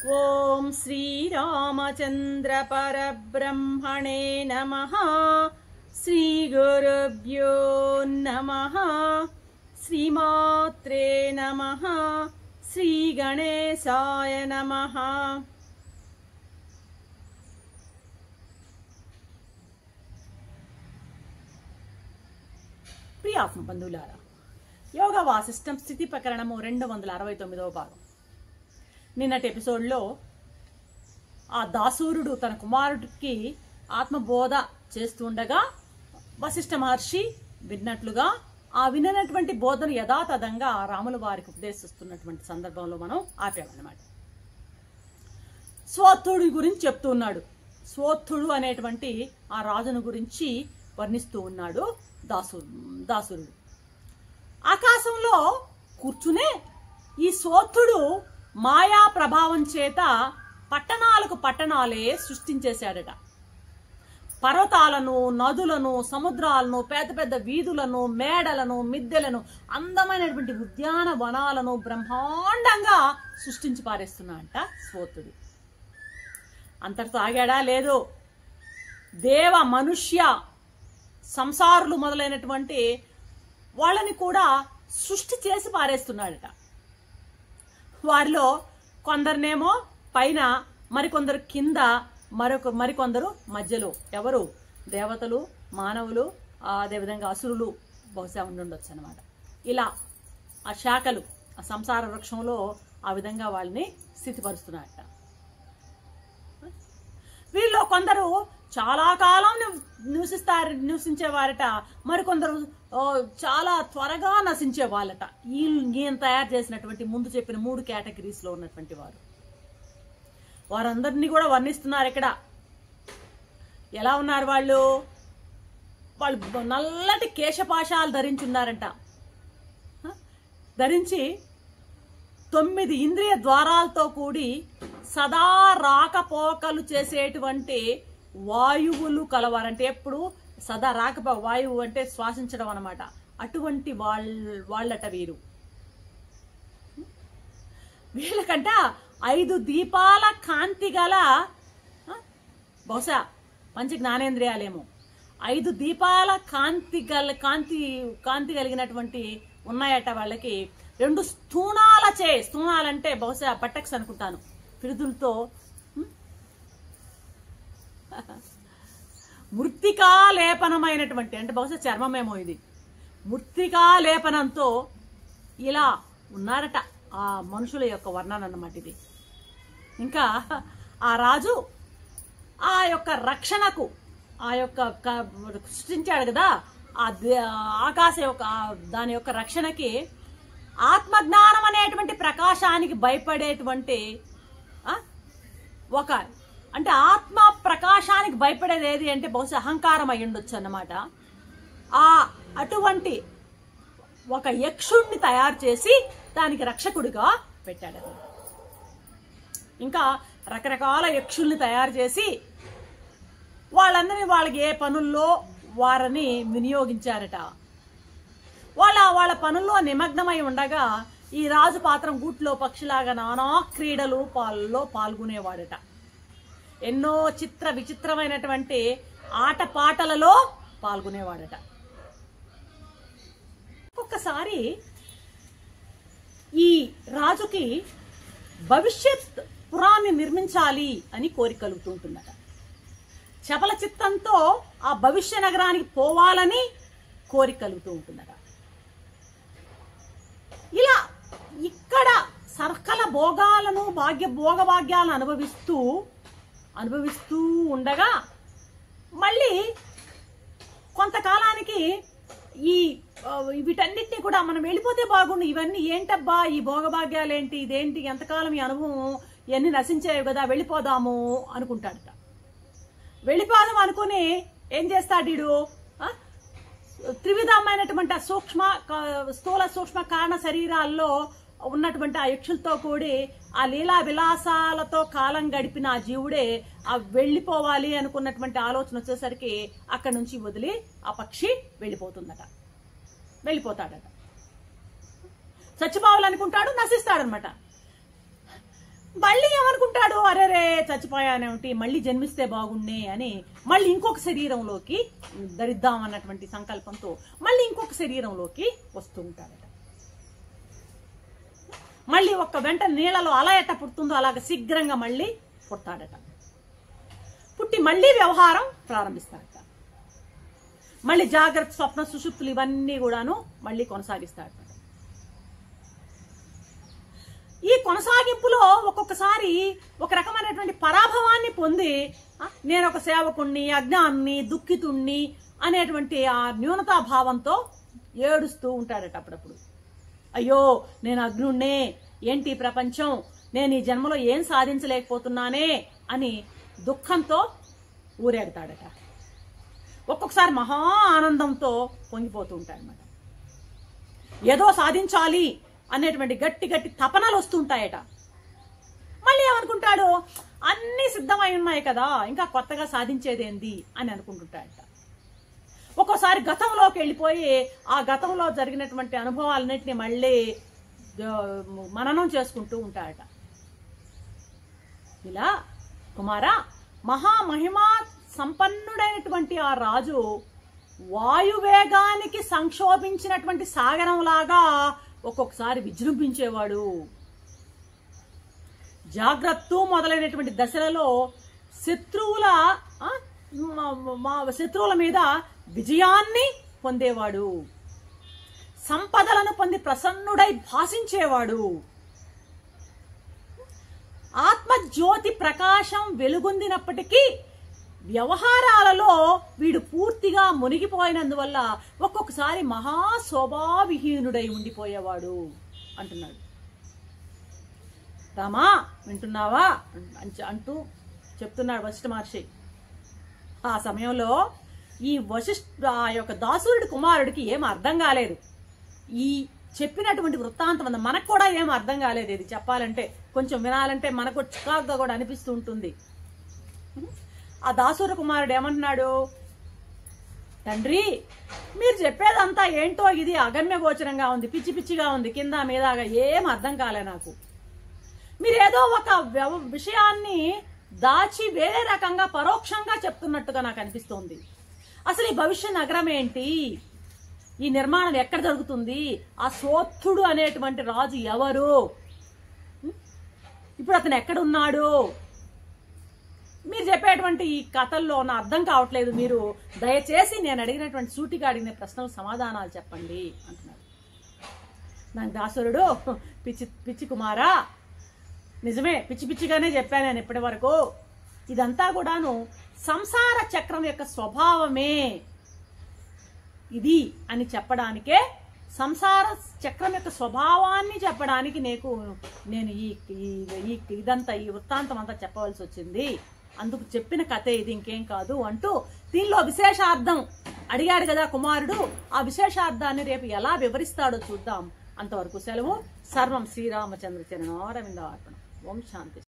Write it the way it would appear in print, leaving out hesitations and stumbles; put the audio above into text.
ఓం శ్రీరామచంద్ర పరబ్రహ్మణే నమః. శ్రీ గురుభ్యో నమః. శ్రీమాత్రే నమః. శ్రీ గణేశాయ నమః. ప్రియ ఆత్మ బంధువులారా, యోగ వాసిష్టం స్థితి ప్రకరణము 269వ భాగం. నిన్నటి ఎపిసోడ్లో ఆ దాసూరుడు తన కుమారుడికి ఆత్మబోధ చేస్తుండగా వశిష్ఠ మహర్షి విన్నట్లుగా ఆ వినటువంటి బోధను యథాతథంగా రాముల వారికి ఉపదేశిస్తున్నటువంటి సందర్భంలో మనం ఆపామన్నమాట. స్వోత్థుడి గురించి చెప్తూ ఉన్నాడు. స్వోత్థుడు అనేటువంటి ఆ రాజును గురించి వర్ణిస్తూ ఉన్నాడు దాసురుడు. ఆకాశంలో కూర్చునే ఈ స్వోత్థుడు మాయా ప్రభావం చేత పట్టణాలకు పట్టణాలే సృష్టించేశాడట. పర్వతాలను, నదులను, సముద్రాలను, పెద్ద పెద్ద వీధులను, మేడలను, మిద్దెలను, అందమైనటువంటి ఉద్యానవనాలను బ్రహ్మాండంగా సృష్టించి పారేస్తున్నాడంట స్వోత్థుడు. అంతటితో ఆగాడా? లేదు. దేవ, మనుష్య, సంసారులు మొదలైనటువంటి వాళ్ళని కూడా సృష్టి చేసి పారేస్తున్నాడట. వారిలో కొందరినేమో పైన, మరికొందరు కింద, మరికొందరు మధ్యలో. ఎవరు? దేవతలు, మానవులు, అదేవిధంగా అసురులు బహుశా ఉండొచ్చు అనమాట. ఇలా ఆ శాఖలు ఆ సంసార వృక్షంలో ఆ విధంగా వాళ్ళని స్థితిపరుస్తున్నాడట. వీళ్ళు కొందరు చాలా కాలం నివసించేవారట, మరికొందరు చాలా త్వరగా నశించే వాళ్ళట. ఈయన తయారు చేసినటువంటి ముందు చెప్పిన 3 కేటగిరీస్ లో ఉన్నటువంటి వారందరినీ కూడా వర్ణిస్తున్నారు ఇక్కడ. ఎలా ఉన్నారు వాళ్ళు? వాళ్ళు నల్లటి కేశపాశాలు ధరించున్నారంట. ధరించి 9 ఇంద్రియ ద్వారాలతో కూడి సదా రాకపోకలు చేసేటువంటి వాయువులు కలవారంటే, ఎప్పుడు సదా వాయువు అంటే శ్వాసించడం అన్నమాట. అటువంటి వాళ్ళట వీరు. వీళ్ళకంట 5 దీపాల కాంతి గల, బహుశా పంచ జ్ఞానేంద్రియాలేమో, 5 దీపాల కాంతి కలిగినటువంటి ఉన్నాయట వాళ్ళకి. 2 స్థూణాలంటే బహుశా బట్టక్స్ అనుకుంటాను, పిరుదులతో మృత్తికా లేపనమైనటువంటి, అంటే బహుశా చర్మమేమో ఇది, మృత్తికా లేపనంతో ఇలా ఉన్నారట ఆ మనుషుల యొక్క వర్ణన అన్నమాట ఇది. ఇంకా ఆ రాజు ఆ యొక్క రక్షణకు, ఆ యొక్క సృష్టించాడు కదా ఆ ఆకాశ యొక్క దాని యొక్క రక్షణకి ఆత్మజ్ఞానం అనేటువంటి ప్రకాశానికి భయపడేటువంటి ఒక, అంటే ఆత్మ ప్రకాశానికి భయపడేది ఏది అంటే బహుశా అహంకారం అయి ఉండొచ్చు అన్నమాట. అటువంటి ఒక యక్షుణ్ణి తయారు చేసి దానికి రక్షకుడిగా పెట్టాడు. ఇంకా రకరకాల యక్షుల్ని తయారు చేసి వాళ్ళందరినీ వాళ్ళకి ఏ పనుల్లో వారిని వినియోగించారట. వాళ్ళ పనుల్లో నిమగ్నమై ఉండగా ఈ రాజు పాత్రం గూట్లో పక్షిలాగా నానా క్రీడలు పాల్గొనేవాడట. ఎన్నో విచిత్రమైనటువంటి ఆటపాటలలో పాల్గొనేవాడట. ఒక్కొక్కసారి ఈ రాజుకి భవిష్యత్ పురాన్ని నిర్మించాలి అని కోరిక కలుగుతూ ఉంటుందట. చపల చిత్తంతో ఆ భవిష్య నగరానికి పోవాలని కోరిక కలుగుతూ ఉంటుందట. ఇలా ఇక్కడ సకల భోగాలను భోగభాగ్యాలను అనుభవిస్తూ ఉండగా మళ్ళీ కొంతకాలానికి వీటన్నిటినీ కూడా మనం వెళ్ళిపోతే బాగుండు, ఇవన్నీ ఏంటబ్బా ఈ భోగభాగ్యాలేంటి, ఇదేంటి, ఎంతకాలం ఈ అనుభవం, ఇవన్నీ నశించాయి కదా, వెళ్ళిపోదాము అనుకుంటాడట. వెళ్ళిపోదాం అనుకుని ఏం చేస్తాడు వీడు? త్రివిధమైనటువంటి స్థూల సూక్ష్మ కారణ శరీరాల్లో ఉన్నటువంటి ఆ యక్షులతో కూడి ఆ లీలా విలాసాలతో కాలం గడిపిన ఆ జీవుడే ఆ వెళ్ళిపోవాలి అనుకున్నటువంటి ఆలోచన వచ్చేసరికి అక్కడి నుంచి వదిలి ఆ పక్షి వెళ్ళిపోతాడట. చచ్చిపోవాలనుకుంటాడు, నశిస్తాడనమాట. మళ్ళీ ఏమనుకుంటాడు, అరేరే చచ్చిపోయానేమిటి, మళ్ళీ జన్మిస్తే బాగుండే అని మళ్ళీ ఇంకొక శరీరంలోకి ధరిద్దాం అన్నటువంటి సంకల్పంతో మళ్ళీ ఇంకొక శరీరంలోకి వస్తూ ఉంటాడట. మళ్ళీ ఒక్క వెంట నీళ్లలో అలా ఎట్ట పుడుతుందో అలాగ శీఘ్రంగా మళ్ళీ పుడతాడట. పుట్టి మళ్ళీ వ్యవహారం ప్రారంభిస్తాడట. మళ్ళీ జాగ్రత్త, స్వప్న, సుషుప్తులు ఇవన్నీ కూడాను మళ్ళీ కొనసాగిస్తాడట. ఈ కొనసాగింపులో ఒక్కొక్కసారి ఒక రకమైనటువంటి పరాభవాన్ని పొంది నేను ఒక సేవకుణ్ణి, అజ్ఞాన్ని, దుఃఖితుణ్ణి అనేటువంటి ఆ న్యూనతాభావంతో ఏడుస్తూ ఉంటాడట. అప్పుడప్పుడు అయ్యో నేను అజ్ఞుణ్ణే, ఏంటి ప్రపంచం, నేను ఈ జన్మలో ఏం సాధించలేకపోతున్నానే అని దుఃఖంతో ఊరేగుతాడట. ఒక్కొక్కసారి మహా ఆనందంతో పొంగిపోతూ ఉంటాడనమాట. ఏదో సాధించాలి అనేటువంటి గట్టి గట్టి తపనలు వస్తుంటాయట. మళ్ళీ ఏమనుకుంటాడు, అన్ని సిద్ధమై ఉన్నాయి కదా, ఇంకా కొత్తగా సాధించేదేంది అని అనుకుంటుంటాడట. ఒక్కోసారి గతంలోకి వెళ్ళిపోయి ఆ గతంలో జరిగినటువంటి అనుభవాలన్నింటినీ మళ్ళీ మననం చేసుకుంటూ ఉంటాడట. ఇలా కుమారా, మహామహిమా సంపన్నుడైనటువంటి ఆ రాజు వాయువేగానికి సంక్షోభించినటువంటి సాగరంలాగా ఒక్కొక్కసారి విజృంభించేవాడు. జాగ్రత్త మొదలైనటువంటి దశలలో శత్రువుల మీద విజయాన్ని పొందేవాడు. సంపదలను పొంది ప్రసన్నుడై భాషించేవాడు. ఆత్మజ్యోతి ప్రకాశం వెలుగొందినప్పటికీ వ్యవహారాలలో వీడు పూర్తిగా మునిగిపోయినందువల్ల ఒక్కొక్కసారి మహాశోభావిహీనుడై ఉండిపోయేవాడు అంటున్నాడు. రామా వింటున్నావా అంటూ చెప్తున్నాడు వశిష్ఠ మహర్షి. ఆ సమయంలో ఈ ఆ యొక్క దాసురుడి కుమారుడికి ఏం అర్థం కాలేదు. ఈ చెప్పినటువంటి వృత్తాంతం మనకు కూడా ఏం అర్థం కాలేదు. ఇది చెప్పాలంటే కొంచెం వినాలంటే మనకు చికాకుగా కూడా అనిపిస్తూ ఉంటుంది. ఆ దాసుర కుమారుడు ఏమంటున్నాడు, తండ్రి మీరు చెప్పేదంతా ఏంటో ఇది అగమ్య గోచరంగా ఉంది, పిచ్చి పిచ్చిగా ఉంది, కింద మీదాగా ఏం అర్థం కాలే నాకు. మీరేదో ఒక విషయాన్ని దాచి వేరే రకంగా పరోక్షంగా చెప్తున్నట్టుగా నాకు అనిపిస్తోంది. అసలు ఈ భవిష్య నగరం ఏంటి, ఈ నిర్మాణం ఎక్కడ జరుగుతుంది, ఆ సోత్తుడు అనేటువంటి రాజు ఎవరు, ఇప్పుడు అతను ఎక్కడున్నాడు, మీరు చెప్పేటువంటి ఈ కథల్లో నా అర్థం కావట్లేదు. మీరు దయచేసి నేను అడిగినటువంటి సూటిగా అడిగిన ప్రశ్నలకు సమాధానాలు చెప్పండి అంటున్నాడు. నాకు దాసురుడు, పిచ్చి కుమారా, నిజమే పిచ్చి పిచ్చిగానే చెప్పాను నేను ఇప్పటి వరకు. ఇదంతా కూడాను సంసార చక్రం యొక్క స్వభావమే ఇది అని చెప్పడానికే, సంసార చక్రం యొక్క స్వభావాన్ని చెప్పడానికి నేను ఇదంతా ఈ వృత్తాంతం అంతా చెప్పవలసి వచ్చింది. అందుకు చెప్పిన కథే ఇది, ఇంకేం కాదు అంటూ దీనిలో విశేషార్థం అడిగాడు కదా కుమారుడు. ఆ విశేషార్థాన్ని రేపు ఎలా వివరిస్తాడో చూద్దాం. అంతవరకు సెలవు. సర్వం శ్రీరామచంద్ర చరణారవింద అర్పణం. ఓం శాంతి.